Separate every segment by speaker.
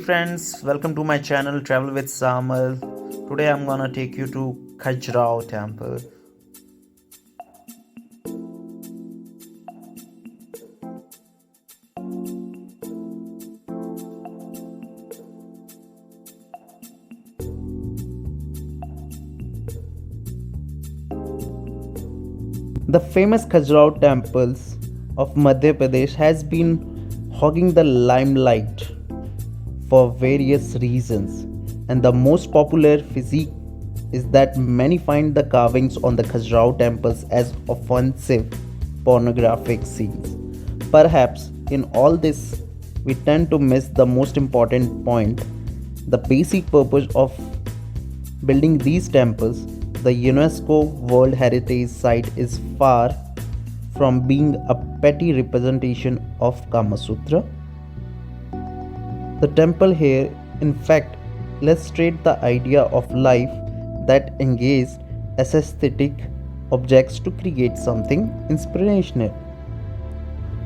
Speaker 1: friends, welcome to my channel Travel with Samal. Today I'm gonna take you to Khajuraho temple. The famous Khajuraho temples of Madhya Pradesh has been hogging the limelight for various reasons, and the most popular physique is that many find the carvings on the Khajuraho temples as offensive pornographic scenes. Perhaps in all this, we tend to miss the most important point: the basic purpose of building these temples. The UNESCO World Heritage Site is far from being a petty representation of Kama Sutra. The temple here, in fact, illustrates the idea of life that engaged aesthetic objects to create something inspirational.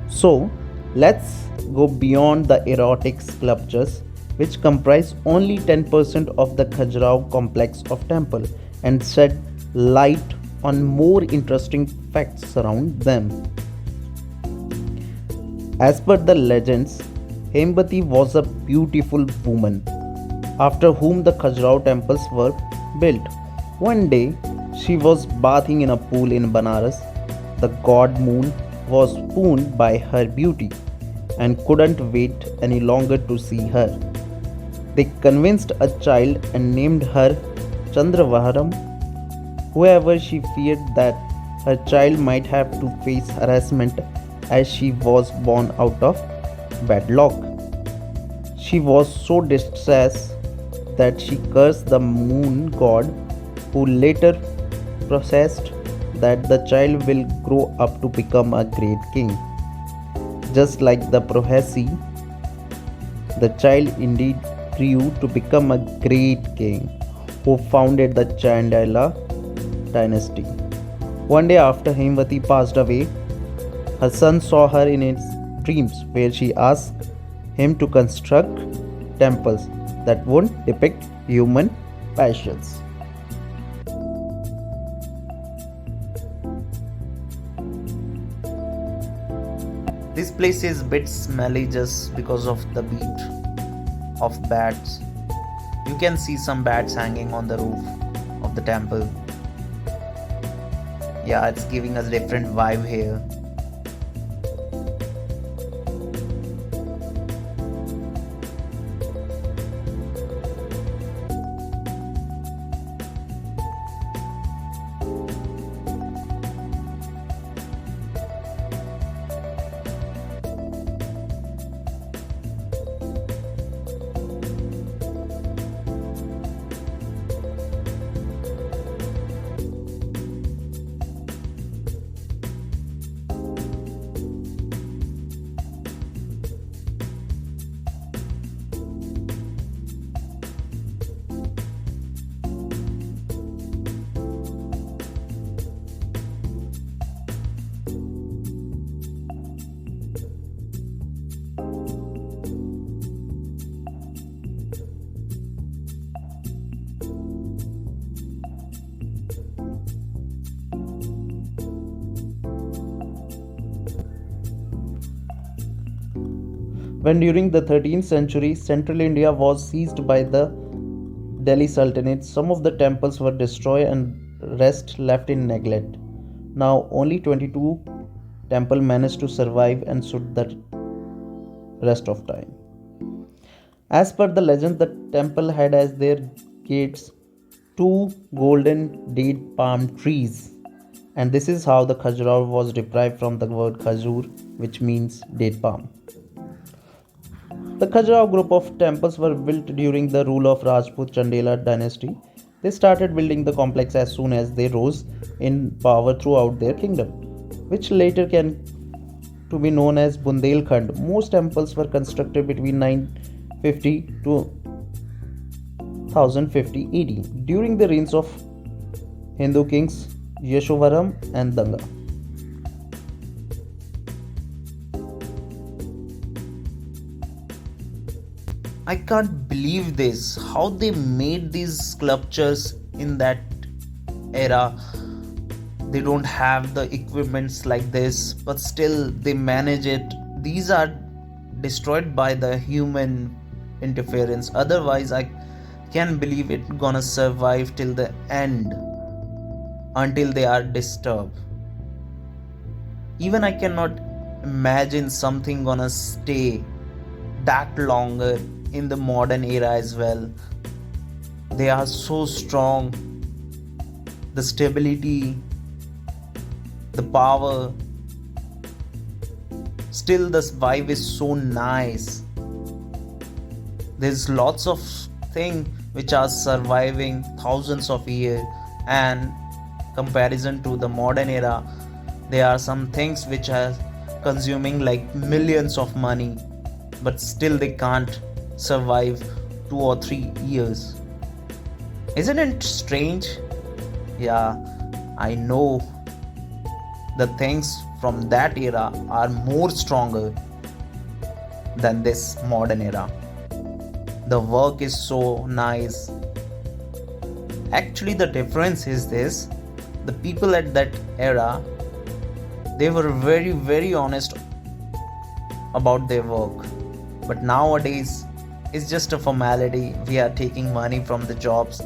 Speaker 1: So, let's go beyond the erotic sculptures, which comprise only 10% of the Khajuraho complex of temple, and shed light on more interesting facts around them. As per the legends, Hemavati was a beautiful woman after whom the Khajuraho temples were built. One day, she was bathing in a pool in Banaras. The god moon was swooned by her beauty and couldn't wait any longer to see her. They convinced a child and named her Chandravaram. However, she feared that her child might have to face harassment as she was born out of wedlock. She was so distressed that she cursed the moon god, who later processed that the child will grow up to become a great king. Just like the prophecy, the child indeed grew to become a great king who founded the Chandala dynasty. One day after Hemavati passed away, her son saw her in his dreams, where she asked him to construct temples that would depict human passions. This place is a bit smelly just because of the beat of bats. You can see some bats hanging on the roof of the temple. Yeah, it's giving us a different vibe here. When during the 13th century central India was seized by the Delhi Sultanate, some of the temples were destroyed and rest left in neglect. Now only 22 temples managed to survive and stood the rest of time. As per the legend, the temple had as their gates two golden date palm trees, and this is how the Khajuraho was derived from the word Khajur, which means date palm. The Khajuraho group of temples were built during the rule of Rajput Chandela dynasty. They started building the complex as soon as they rose in power throughout their kingdom, which later came to be known as Bundelkhand. Most temples were constructed between 950 to 1050 AD during the reigns of Hindu kings Yashovaram and Danga. I can't believe this, how they made these sculptures in that era. They don't have the equipments like this, but still they manage it. These are destroyed by the human interference. Otherwise, I can't believe it gonna survive till the end until they are disturbed. Even I cannot imagine something gonna stay that longer in the modern era as well. They are so strong, the stability, the power, still the vibe is so nice. There's lots of things which are surviving thousands of years, and comparison to the modern era, there are some things which are consuming like millions of money, but still they can't survive 2 or 3 years. Isn't it strange? Yeah, I know the things from that era are more stronger than this modern era. The work is so nice. Actually, the difference is this: the people at that era, they were very honest about their work. But nowadays, it's just a formality. We are taking money from the jobs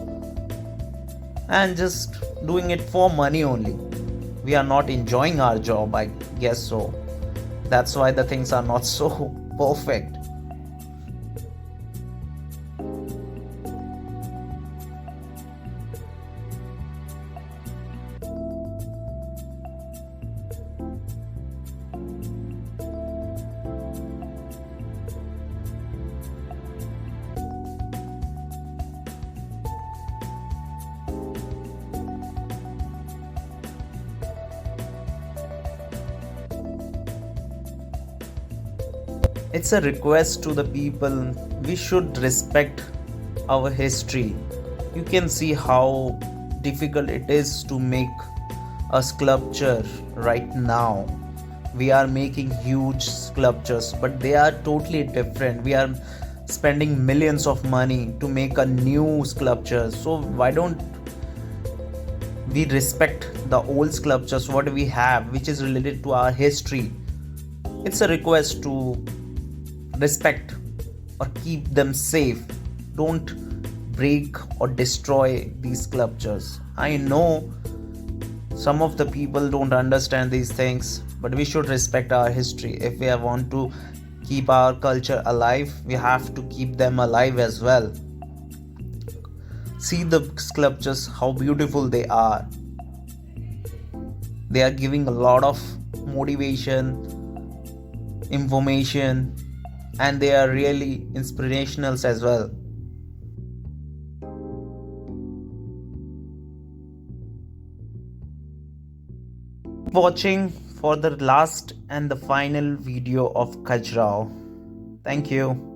Speaker 1: and just doing it for money only. We are not enjoying our job, I guess so. That's why the things are not so perfect. It's a request to the people. We should respect our history. You can see how difficult it is to make a sculpture right now. We are making huge sculptures, but they are totally different. We are spending millions of money to make a new sculpture. So why don't we respect the old sculptures what we have, which is related to our history? It's a request to respect or keep them safe. Don't break or destroy these sculptures. I know some of the people don't understand these things, but we should respect our history. If we want to keep our culture alive, we have to keep them alive as well. See the sculptures, how beautiful they are. They are giving a lot of motivation, information, and they are really inspirational as well. Watching for the last and the final video of Khajuraho. Thank you.